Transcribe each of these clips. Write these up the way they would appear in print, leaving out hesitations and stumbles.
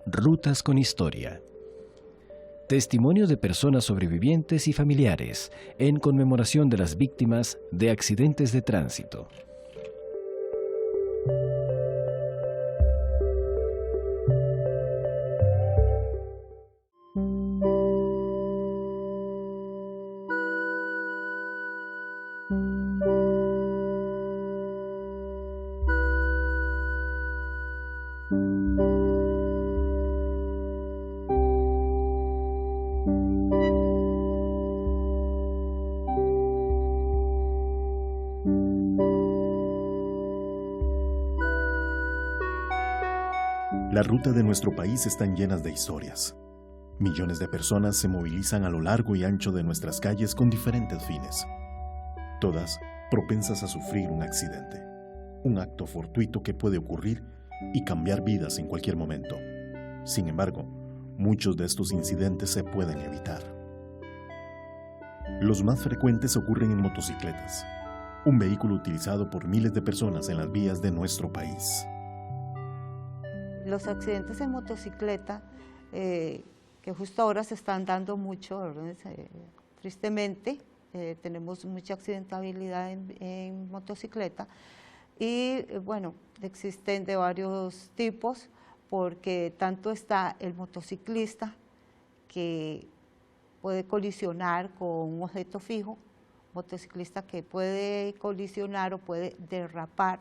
Rutas con Historia. Testimonio de personas sobrevivientes y familiares en conmemoración de las víctimas de accidentes de tránsito. Las rutas de nuestro país están llenas de historias. Millones de personas se movilizan a lo largo y ancho de nuestras calles con diferentes fines. Todas propensas a sufrir un accidente. Un acto fortuito que puede ocurrir y cambiar vidas en cualquier momento. Sin embargo, muchos de estos incidentes se pueden evitar. Los más frecuentes ocurren en motocicletas, un vehículo utilizado por miles de personas en las vías de nuestro país. Los accidentes en motocicleta, que justo ahora se están dando mucho, tristemente, tenemos mucha accidentabilidad en motocicleta y bueno, existen de varios tipos porque tanto está el motociclista que puede colisionar con un objeto fijo, motociclista que puede colisionar o puede derrapar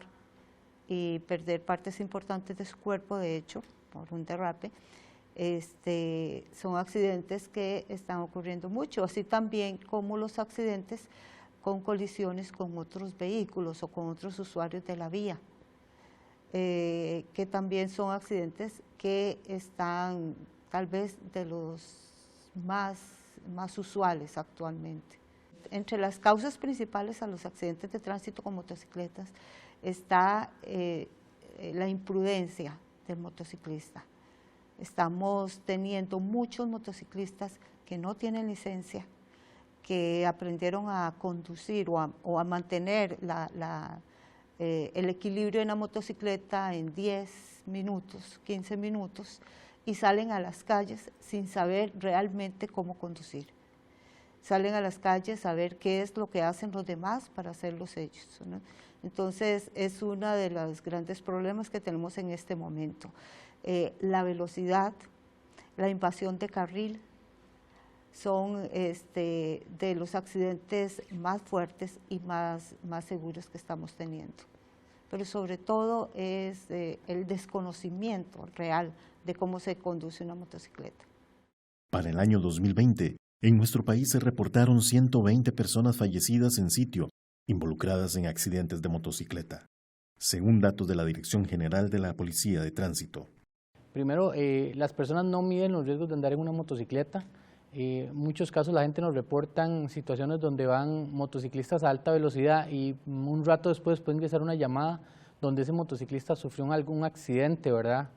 y perder partes importantes de su cuerpo, de hecho, por un derrape. Son accidentes que están ocurriendo mucho, así también como los accidentes con colisiones con otros vehículos o con otros usuarios de la vía, que también son accidentes que están tal vez de los más usuales actualmente. Entre las causas principales a los accidentes de tránsito con motocicletas está la imprudencia del motociclista. Estamos teniendo muchos motociclistas que no tienen licencia, que aprendieron a conducir o a mantener el equilibrio en la motocicleta en 10 minutos, 15 minutos, y salen a las calles sin saber realmente cómo conducir. Salen a las calles a ver qué es lo que hacen los demás para hacerlos ellos, ¿no? Entonces, es uno de los grandes problemas que tenemos en este momento. La velocidad, la invasión de carril, son de los accidentes más fuertes y más seguros que estamos teniendo. Pero sobre todo es el desconocimiento real de cómo se conduce una motocicleta. Para el año 2020, en nuestro país se reportaron 120 personas fallecidas en sitio, involucradas en accidentes de motocicleta, según datos de la Dirección General de la Policía de Tránsito. Primero, las personas no miden los riesgos de andar en una motocicleta. En muchos casos la gente nos reportan situaciones donde van motociclistas a alta velocidad y un rato después puede ingresar una llamada donde ese motociclista sufrió algún accidente, ¿verdad?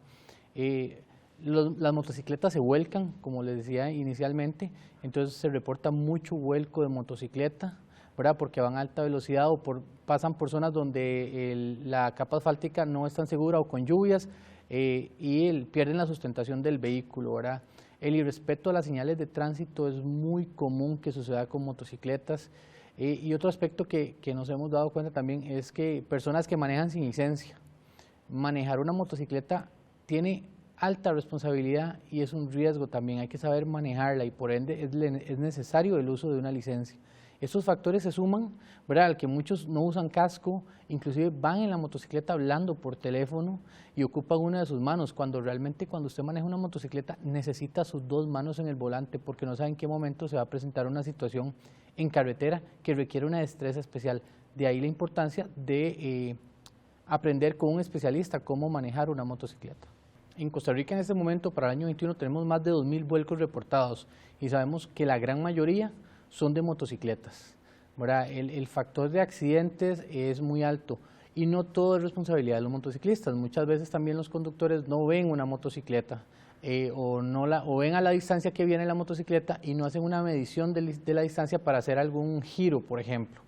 Las motocicletas se vuelcan, como les decía inicialmente, entonces se reporta mucho vuelco de motocicleta, ¿verdad? Porque van a alta velocidad o pasan por zonas donde la capa asfáltica no es tan segura o con lluvias y pierden la sustentación del vehículo, ¿verdad? El irrespeto a las señales de tránsito es muy común que suceda con motocicletas. Y otro aspecto que nos hemos dado cuenta también es que personas que manejan sin licencia, manejar una motocicleta tiene alta responsabilidad y es un riesgo también, hay que saber manejarla y por ende es necesario el uso de una licencia. Estos factores se suman, ¿verdad?, al que muchos no usan casco, inclusive van en la motocicleta hablando por teléfono y ocupan una de sus manos, cuando realmente cuando usted maneja una motocicleta necesita sus dos manos en el volante porque no sabe en qué momento se va a presentar una situación en carretera que requiere una destreza especial. De ahí la importancia de aprender con un especialista cómo manejar una motocicleta. En Costa Rica en este momento, para el año 21, tenemos más de 2.000 vuelcos reportados y sabemos que la gran mayoría son de motocicletas, ¿verdad? El factor de accidentes es muy alto y no todo es responsabilidad de los motociclistas. Muchas veces también los conductores no ven una motocicleta o ven a la distancia que viene la motocicleta y no hacen una medición de la distancia para hacer algún giro, por ejemplo.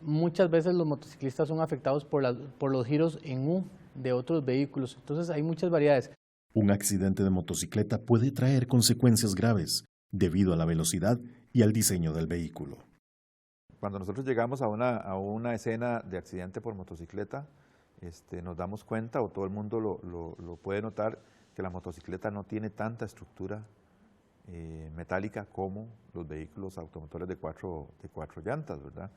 Muchas veces los motociclistas son afectados por los giros en U de otros vehículos, entonces hay muchas variedades. Un accidente de motocicleta puede traer consecuencias graves debido a la velocidad y al diseño del vehículo. Cuando nosotros llegamos a una escena de accidente por motocicleta, nos damos cuenta, o todo el mundo lo puede notar, que la motocicleta no tiene tanta estructura metálica como los vehículos automotores de cuatro llantas, ¿verdad?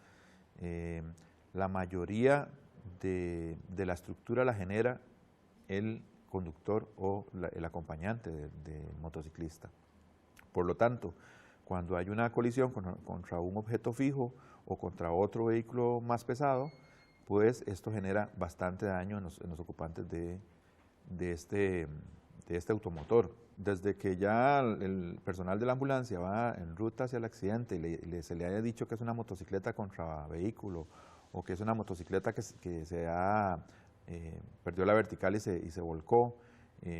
La mayoría de la estructura la genera el conductor o el acompañante del motociclista. Por lo tanto, cuando hay una colisión contra un objeto fijo o contra otro vehículo más pesado, pues esto genera bastante daño en los ocupantes de este automotor. Desde que ya el personal de la ambulancia va en ruta hacia el accidente y se le haya dicho que es una motocicleta contra vehículo o que es una motocicleta que perdió la vertical y se volcó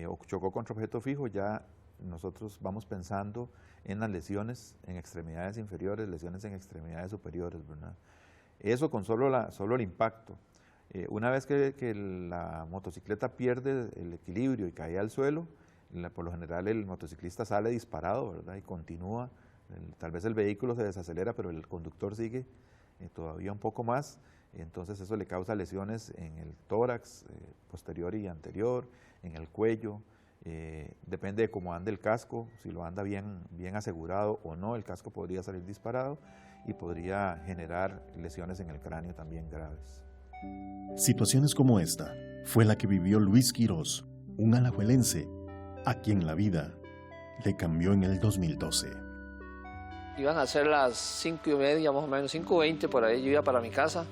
o chocó contra objeto fijo, ya nosotros vamos pensando en las lesiones en extremidades inferiores, lesiones en extremidades superiores, ¿verdad? Eso con solo el impacto. Una vez que la motocicleta pierde el equilibrio y cae al suelo, por lo general el motociclista sale disparado, ¿verdad? Y continúa, tal vez el vehículo se desacelera, pero el conductor sigue todavía un poco más, entonces eso le causa lesiones en el tórax posterior y anterior, en el cuello, depende de cómo ande el casco, si lo anda bien asegurado o no, el casco podría salir disparado y podría generar lesiones en el cráneo también graves. Situaciones como esta fue la que vivió Luis Quirós, un alajuelense, a quien la vida le cambió en el 2012. Iban a ser las 5:30, más o menos, 5:20 por ahí, yo iba para mi casa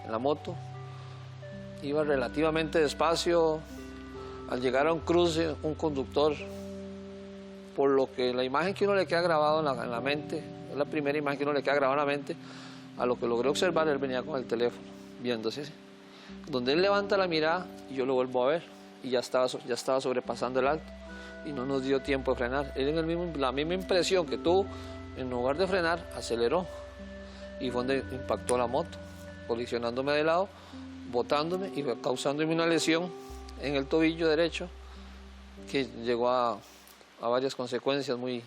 en la moto. Iba relativamente despacio. Al llegar a un cruce, un conductor, por lo que la imagen que uno le queda grabado en la mente, es la primera imagen que uno le queda grabada en la mente, a lo que logré observar, él venía con el teléfono, viéndose. Donde él levanta la mirada y yo lo vuelvo a ver, y ya estaba sobrepasando el alto, y no nos dio tiempo de frenar. Él en la misma impresión que tuvo, en lugar de frenar, aceleró, y fue donde impactó la moto, colisionándome de lado, botándome y causándome una lesión en el tobillo derecho que llegó a varias consecuencias muy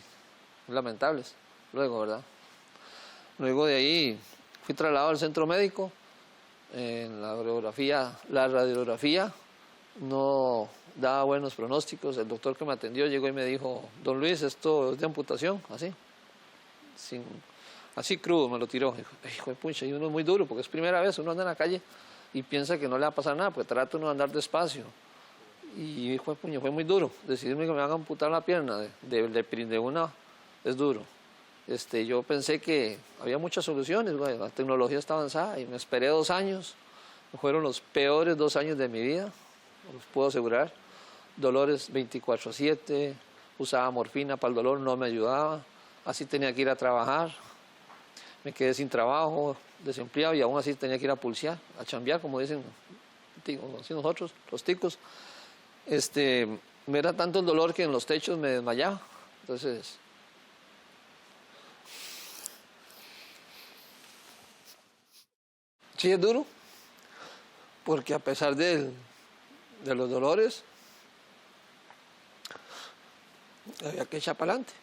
lamentables luego, ¿verdad? Luego de ahí fui trasladado al centro médico. En la radiografía no daba buenos pronósticos. El doctor que me atendió llegó y me dijo: don Luis, esto es de amputación, así crudo me lo tiró. Hijo de pucha, y uno es muy duro porque es primera vez, uno anda en la calle y piensa que no le va a pasar nada, porque trata uno de andar despacio. Y hijo de puño, fue muy duro. Decidirme que me van a amputar la pierna de una es duro. Yo pensé que había muchas soluciones, güey. La tecnología está avanzada y me esperé 2 años. Fueron los peores 2 años de mi vida, los puedo asegurar. Dolores 24/7, usaba morfina para el dolor, no me ayudaba. Así tenía que ir a trabajar. Me quedé sin trabajo, desempleado, y aún así tenía que ir a pulsear, a chambear, como dicen así nosotros, los ticos. Me era tanto el dolor que en los techos me desmayaba. Entonces, sí es duro, porque a pesar de los dolores, había que echar para adelante.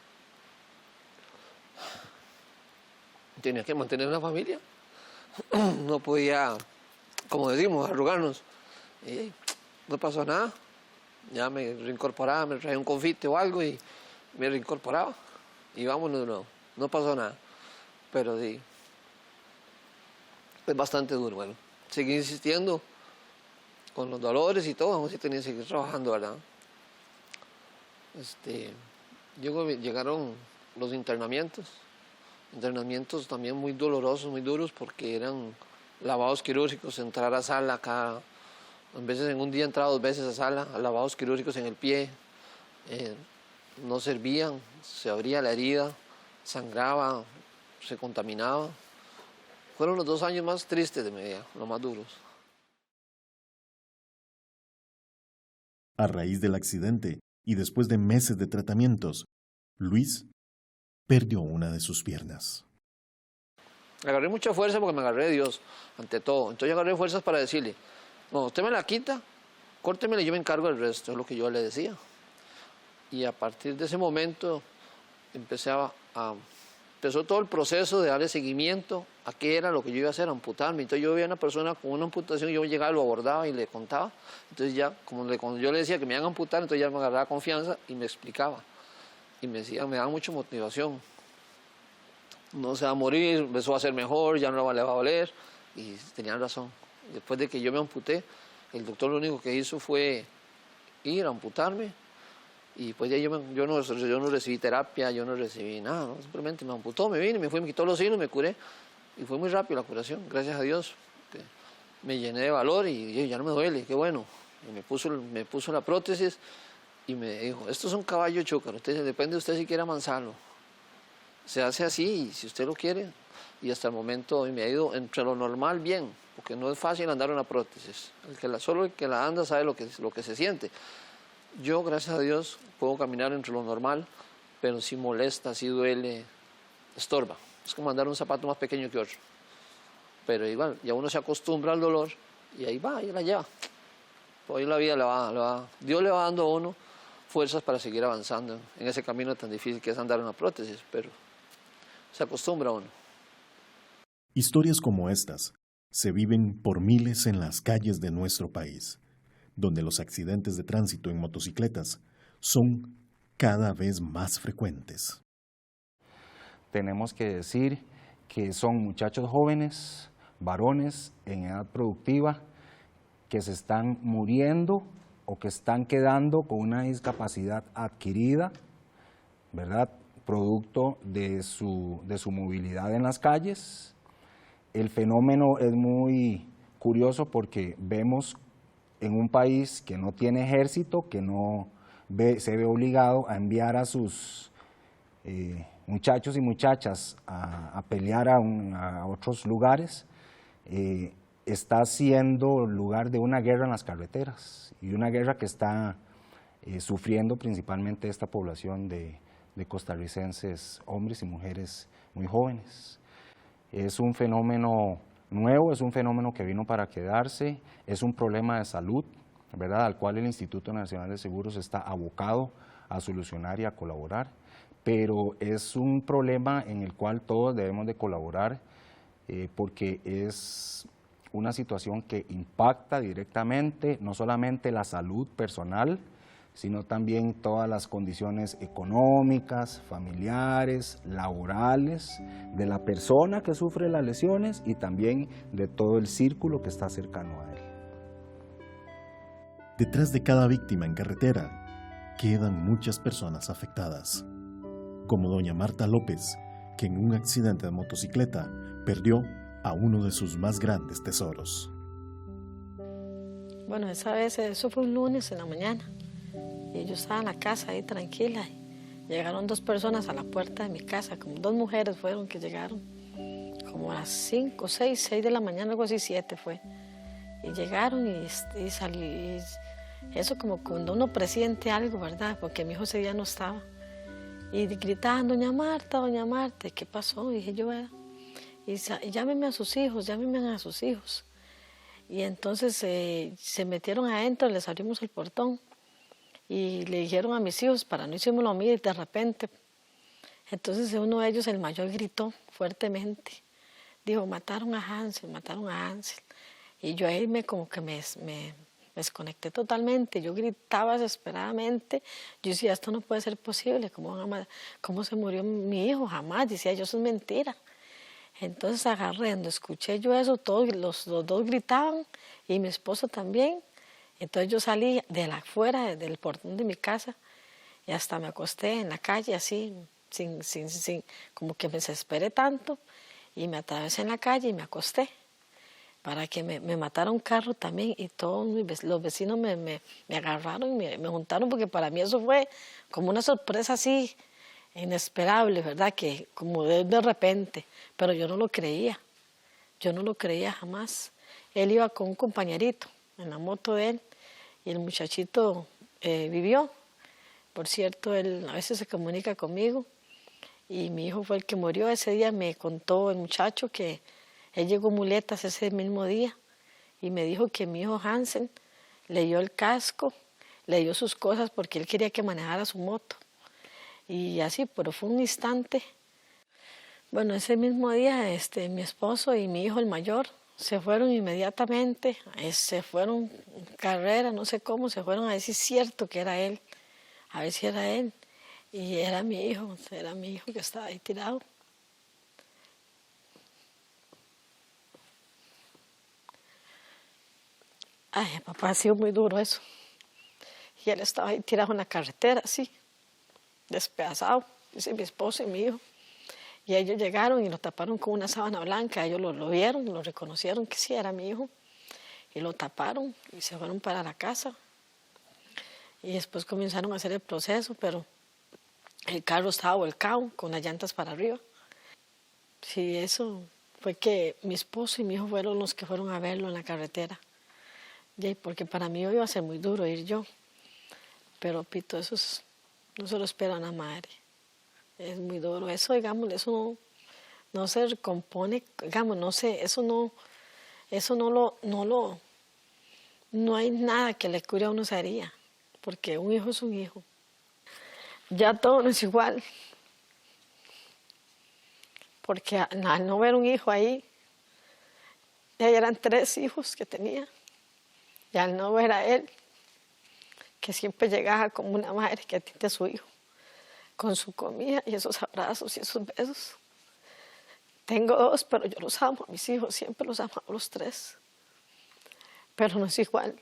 Tenía que mantener una familia. No podía, como decimos, arrugarnos. Y no pasó nada. Ya me reincorporaba, me traía un confite o algo y me reincorporaba. Y vámonos, no pasó nada. Pero sí, es bastante duro. Bueno, seguí insistiendo con los dolores y todo, aún así tenía que seguir trabajando, ¿verdad? Llegaron los internamientos también muy dolorosos, muy duros, porque eran lavados quirúrgicos, entrar a sala a veces en un día entraba 2 veces a sala, a lavados quirúrgicos en el pie, no servían, se abría la herida, sangraba, se contaminaba. Fueron los 2 años más tristes de mi vida, los más duros. A raíz del accidente y después de meses de tratamientos, Luis perdió una de sus piernas. Agarré mucha fuerza porque me agarré de Dios, ante todo. Entonces agarré fuerzas para decirle: no, usted me la quita, córtemela y yo me encargo del resto, es lo que yo le decía. Y a partir de ese momento empezó todo el proceso de darle seguimiento a qué era lo que yo iba a hacer, amputarme. Entonces yo veía a una persona con una amputación, yo llegaba, lo abordaba y le contaba. Entonces ya, cuando yo le decía que me iban a amputar, entonces ya me agarraba confianza y me explicaba. Y me decía, me daba mucha motivación. No se va a morir, eso va a ser mejor, ya no le va a doler. Y tenían razón. Después de que yo me amputé, el doctor lo único que hizo fue ir a amputarme. Y pues ya yo no recibí terapia, yo no recibí nada, ¿no? Simplemente me amputó, me vine, me quitó los signos, me curé. Y fue muy rápido la curación, gracias a Dios. Me llené de valor y ya no me duele, qué bueno. Y me puso la prótesis y me dijo, esto es un caballo chúcaro, depende de usted si quiere amansarlo. Se hace así y si usted lo quiere. Y hasta el momento me ha ido entre lo normal bien, porque no es fácil andar una prótesis. Solo el que la anda sabe lo que se siente. Yo, gracias a Dios, puedo caminar entre lo normal, pero sí molesta, sí duele, estorba. Es como andar un zapato más pequeño que otro. Pero igual, ya uno se acostumbra al dolor y ahí va, ahí la lleva. Hoy la vida Dios le va dando a uno fuerzas para seguir avanzando en ese camino tan difícil que es andar una prótesis, pero se acostumbra uno. Historias como estas se viven por miles en las calles de nuestro país, donde los accidentes de tránsito en motocicletas son cada vez más frecuentes. Tenemos que decir que son muchachos jóvenes, varones en edad productiva, que se están muriendo o que están quedando con una discapacidad adquirida, ¿verdad? Producto de su movilidad en las calles. El fenómeno es muy curioso porque vemos en un país que no tiene ejército, que se ve obligado a enviar a sus muchachos y muchachas a pelear a otros lugares, está siendo lugar de una guerra en las carreteras y una guerra que está sufriendo principalmente esta población de costarricenses, hombres y mujeres muy jóvenes. Es un fenómeno nuevo, es un fenómeno que vino para quedarse, es un problema de salud, ¿verdad?, al cual el Instituto Nacional de Seguros está abocado a solucionar y a colaborar, pero es un problema en el cual todos debemos de colaborar porque es una situación que impacta directamente no solamente la salud personal, sino también todas las condiciones económicas, familiares, laborales, de la persona que sufre las lesiones y también de todo el círculo que está cercano a él. Detrás de cada víctima en carretera quedan muchas personas afectadas, como doña Marta López, que en un accidente de motocicleta perdió a uno de sus más grandes tesoros. Bueno, esa vez, eso fue un lunes en la mañana. Y yo estaba en la casa ahí tranquila. Llegaron 2 personas a la puerta de mi casa, como 2 mujeres fueron que llegaron, como a las 5, 6 de la mañana, algo así, 7 fue. Y llegaron y salí. Y eso como cuando uno presiente algo, ¿verdad? Porque mi hijo ese día no estaba. Y gritaban, doña Marta, ¿y qué pasó? Y dije yo, y llámenme a sus hijos, llámenme a sus hijos. Y entonces se metieron adentro, les abrimos el portón. Y le dijeron a mis hijos, para no hicimos lo mismo, y de repente, entonces uno de ellos, el mayor, gritó fuertemente. Dijo, mataron a Hansel. Y yo ahí como que me desconecté totalmente. Yo gritaba desesperadamente. Yo decía, esto no puede ser posible. ¿Cómo se murió mi hijo? Jamás. Decía yo, eso es mentira. Entonces agarré, cuando escuché yo eso, los 2 gritaban y mi esposo también. Entonces yo salí afuera del portón de mi casa y hasta me acosté en la calle así, sin como que me desesperé tanto y me atravesé en la calle y me acosté para que me matara un carro también y todos los vecinos me agarraron y me juntaron porque para mí eso fue como una sorpresa así inesperable, ¿verdad? Que como de repente, pero yo no lo creía jamás. Él iba con un compañerito en la moto de él. Y el muchachito vivió. Por cierto, él a veces se comunica conmigo. Y mi hijo fue el que murió. Ese día me contó el muchacho que él llegó muletas ese mismo día. Y me dijo que mi hijo Hansel le dio el casco, le dio sus cosas porque él quería que manejara su moto. Y así, pero fue un instante. Bueno, ese mismo día mi esposo y mi hijo el mayor se fueron inmediatamente, se fueron en carrera, no sé cómo, se fueron a decir cierto que era él, a ver si era él. Y era mi hijo que estaba ahí tirado. Ay, papá, ha sido muy duro eso. Y él estaba ahí tirado en la carretera, así, despedazado, dice mi esposo y mi hijo. Y ellos llegaron y lo taparon con una sábana blanca. Ellos lo vieron, lo reconocieron que sí era mi hijo. Y lo taparon y se fueron para la casa. Y después comenzaron a hacer el proceso, pero el carro estaba volcado con las llantas para arriba. Sí, eso fue que mi esposo y mi hijo fueron los que fueron a verlo en la carretera. Y porque para mí iba a ser muy duro ir yo. Pero, Pito, eso no se lo espera a una madre. Es muy duro. Eso, digamos, eso no se recompone, digamos, no sé, no hay nada que le cure a uno esa herida, porque un hijo es un hijo. Ya todo no es igual. Porque al no ver un hijo ahí, ya eran 3 hijos que tenía. Y al no ver a él, que siempre llegaba como una madre que atiende a su hijo, con su comida y esos abrazos y esos besos. Tengo 2, pero yo los amo a mis hijos, siempre los amo a los 3. Pero no es igual,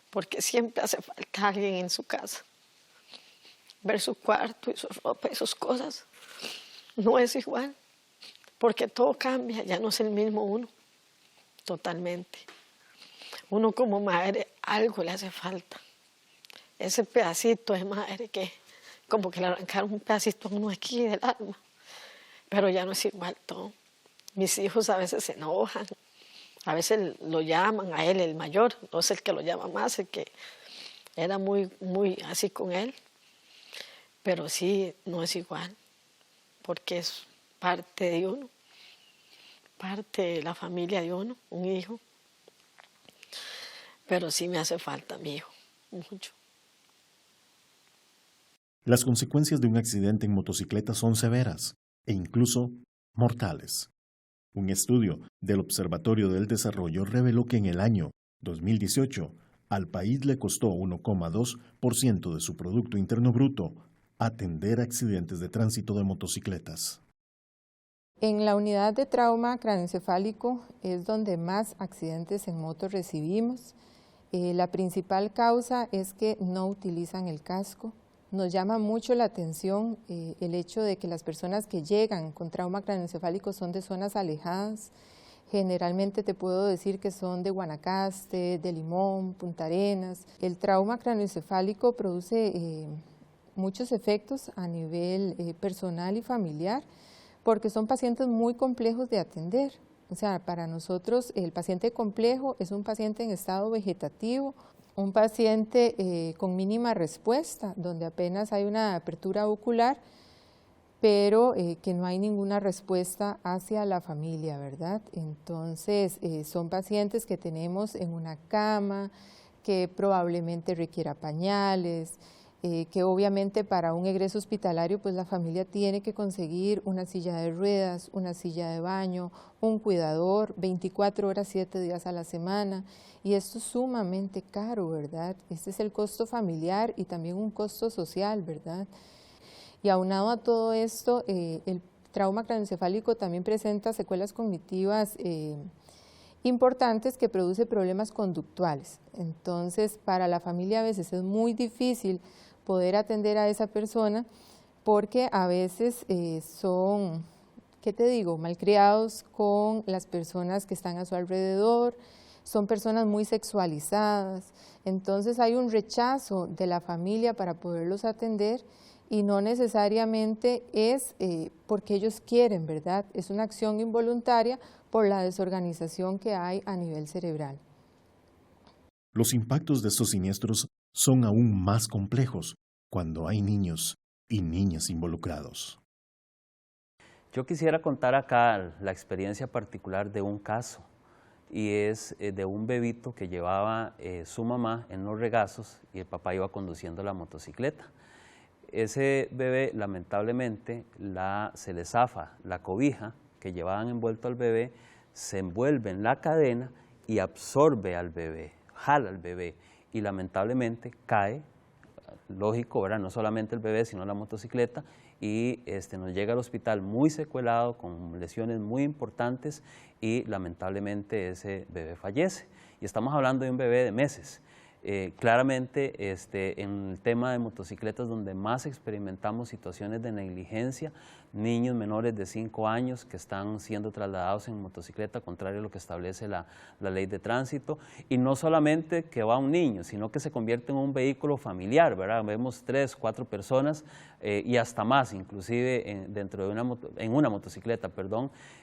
porque siempre hace falta alguien en su casa. Ver su cuarto y su ropa y sus cosas, no es igual, porque todo cambia, ya no es el mismo uno, totalmente. Uno como madre, algo le hace falta. Ese pedacito de madre que como que le arrancaron un pedacito a uno aquí del alma. Pero ya no es igual todo. Mis hijos a veces se enojan, a veces lo llaman a él, el mayor, no es el que lo llama más, el que era muy así con él. Pero sí, no es igual, porque es parte de uno, parte de la familia de uno, un hijo. Pero sí me hace falta mi hijo, mucho. Las consecuencias de un accidente en motocicleta son severas e incluso mortales. Un estudio del Observatorio del Desarrollo reveló que en el año 2018 al país le costó 1,2% de su Producto Interno Bruto atender accidentes de tránsito de motocicletas. En la unidad de trauma craneoencefálico es donde más accidentes en moto recibimos. La principal causa es que no utilizan el casco. Nos llama mucho la atención el hecho de que las personas que llegan con trauma craneoencefálico son de zonas alejadas. Generalmente te puedo decir que son de Guanacaste, de Limón, Punta Arenas. El trauma craneoencefálico produce muchos efectos a nivel personal y familiar, porque son pacientes muy complejos de atender. O sea, para nosotros el paciente complejo es un paciente en estado vegetativo, un paciente con mínima respuesta, donde apenas hay una apertura ocular, pero que no hay ninguna respuesta hacia la familia, ¿verdad? Entonces, son pacientes que tenemos en una cama, que probablemente requiera pañales, que obviamente para un egreso hospitalario pues la familia tiene que conseguir una silla de ruedas, una silla de baño, un cuidador, 24 horas, 7 días a la semana, y esto es sumamente caro, ¿verdad? Este es el costo familiar y también un costo social, ¿verdad? Y aunado a todo esto, el trauma craneoencefálico también presenta secuelas cognitivas importantes que produce problemas conductuales. Entonces, para la familia a veces es muy difícil poder atender a esa persona porque a veces son, ¿qué te digo?, malcriados con las personas que están a su alrededor, son personas muy sexualizadas, entonces hay un rechazo de la familia para poderlos atender y no necesariamente es porque ellos quieren, ¿verdad? Es una acción involuntaria por la desorganización que hay a nivel cerebral. Los impactos de estos siniestros son aún más complejos cuando hay niños y niñas involucrados. Yo quisiera contar acá la experiencia particular de un caso y es de un bebito que llevaba su mamá en los regazos y el papá iba conduciendo la motocicleta. Ese bebé, lamentablemente, se le zafa la cobija que llevaban envuelto al bebé, se envuelve en la cadena y absorbe al bebé, jala al bebé y lamentablemente cae, lógico, ¿verdad? No solamente el bebé, sino la motocicleta, y nos llega al hospital muy secuelado, con lesiones muy importantes, y lamentablemente ese bebé fallece. Y estamos hablando de un bebé de meses. Claramente en el tema de motocicletas donde más experimentamos situaciones de negligencia, niños menores de 5 años que están siendo trasladados en motocicleta, contrario a lo que establece la ley de tránsito, y no solamente que va un niño, sino que se convierte en un vehículo familiar, ¿verdad? Vemos 3, 4 personas y hasta más, inclusive dentro de una motocicleta,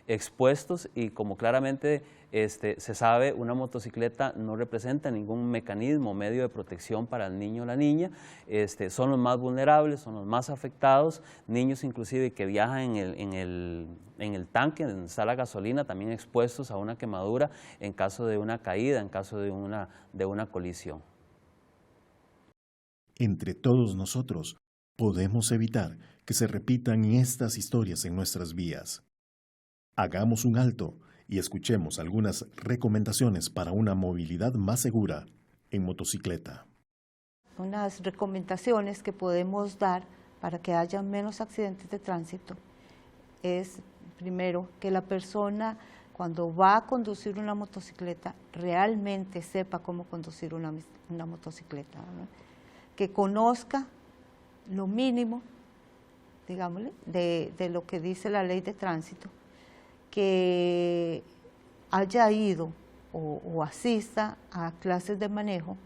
expuestos, y como claramente se sabe, una motocicleta no representa ningún mecanismo, medio de protección para el niño o la niña, son los más vulnerables, son los más afectados, niños inclusive que viajan en el tanque, donde está la gasolina, también expuestos a una quemadura en caso de una caída, en caso de una colisión. Entre todos nosotros podemos evitar que se repitan estas historias en nuestras vías. Hagamos un alto y escuchemos algunas recomendaciones para una movilidad más segura en motocicleta. Unas recomendaciones que podemos dar para que haya menos accidentes de tránsito es, primero, que la persona cuando va a conducir una motocicleta realmente sepa cómo conducir una motocicleta, ¿no? Que conozca lo mínimo, digámosle, de lo que dice la ley de tránsito, que haya ido o asista a clases de manejo,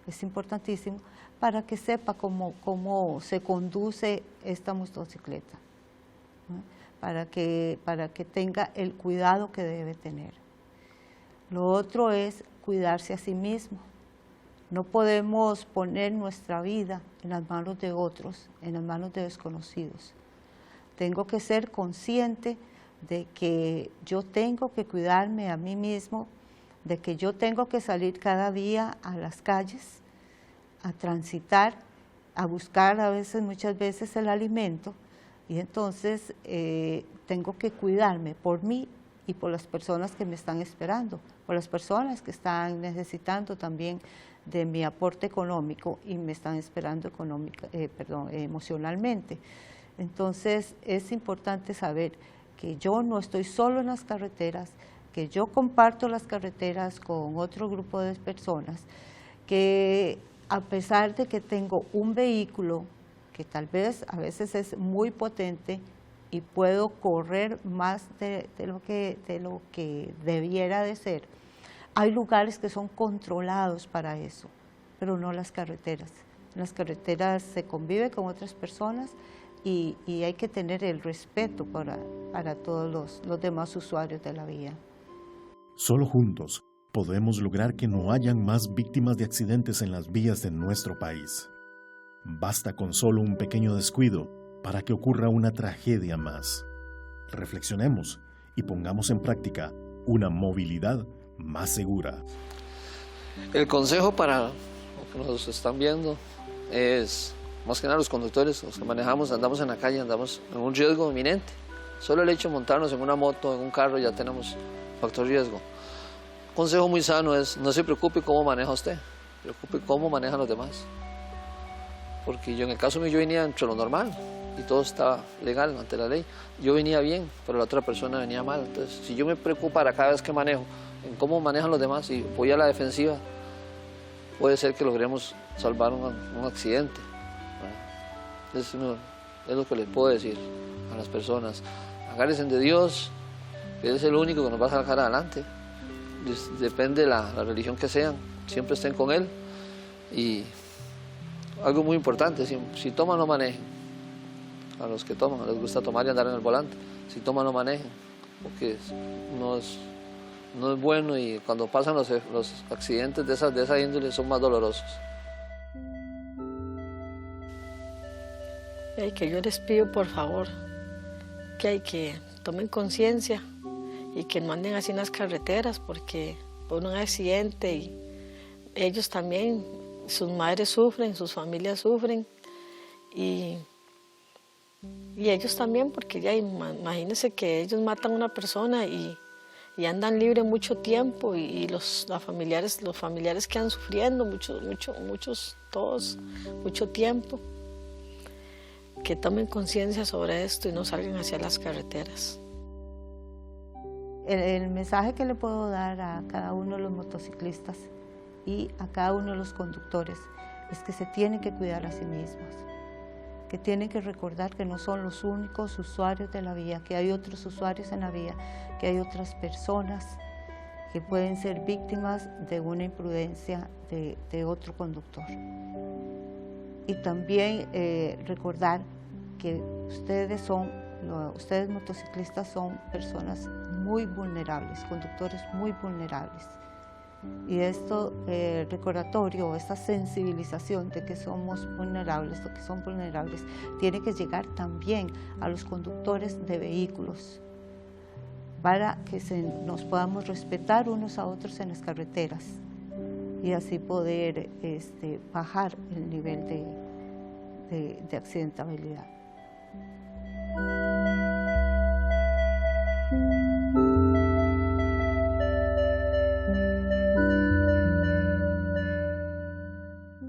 es importantísimo, para que sepa cómo se conduce esta motocicleta, ¿no? para que tenga el cuidado que debe tener. Lo otro es cuidarse a sí mismo. No podemos poner nuestra vida en las manos de otros, en las manos de desconocidos. Tengo que ser consciente de que yo tengo que cuidarme a mí mismo, de que yo tengo que salir cada día a las calles, a transitar, a buscar muchas veces el alimento, y entonces tengo que cuidarme por mí y por las personas que me están esperando, por las personas que están necesitando también de mi aporte económico y me están esperando emocionalmente. Entonces es importante saber que yo no estoy solo en las carreteras, que yo comparto las carreteras con otro grupo de personas, que a pesar de que tengo un vehículo que tal vez a veces es muy potente y puedo correr más de lo que debiera de ser, hay lugares que son controlados para eso, pero no las carreteras. En las carreteras se convive con otras personas y hay que tener el respeto para todos los demás usuarios de la vía. Solo juntos podemos lograr que no hayan más víctimas de accidentes en las vías de nuestro país. Basta con solo un pequeño descuido para que ocurra una tragedia más. Reflexionemos y pongamos en práctica una movilidad más segura. El consejo para los que nos están viendo es, más que nada los conductores, los que manejamos, andamos en la calle, andamos en un riesgo inminente. Solo el hecho de montarnos en una moto, en un carro, ya tenemos factor riesgo. Un consejo muy sano es, no se preocupe cómo maneja usted, preocupe cómo manejan los demás. Porque yo en el caso mío yo venía entre lo normal y todo estaba legal ante la ley. Yo venía bien, pero la otra persona venía mal. Entonces, si yo me preocupara cada vez que manejo en cómo manejan los demás y voy a la defensiva, puede ser que logremos salvar un accidente. Es lo que les puedo decir a las personas. Agárrense de Dios, que Él es el único que nos va a sacar adelante. Depende de la religión que sean, siempre estén con Él. Y algo muy importante, si toman no manejen. A los que toman, les gusta tomar y andar en el volante. Si toman no manejen, porque no es bueno, y cuando pasan los accidentes de esa índole son más dolorosos. Que yo les pido por favor que tomen conciencia y que no anden así en las carreteras, porque por un accidente y ellos también, sus madres sufren, sus familias sufren, y ellos también, porque ya imagínense que ellos matan a una persona y andan libres mucho tiempo, y los familiares quedan sufriendo todos, mucho tiempo. Que tomen conciencia sobre esto y no salgan hacia las carreteras. El mensaje que le puedo dar a cada uno de los motociclistas y a cada uno de los conductores es que se tienen que cuidar a sí mismos, que tienen que recordar que no son los únicos usuarios de la vía, que hay otros usuarios en la vía, que hay otras personas que pueden ser víctimas de una imprudencia de otro conductor. Y también recordar que ustedes motociclistas son personas muy vulnerables, conductores muy vulnerables. Y esto recordatorio, esta sensibilización de que somos vulnerables, de que son vulnerables, tiene que llegar también a los conductores de vehículos para que nos podamos respetar unos a otros en las carreteras y así poder bajar el nivel de accidentabilidad.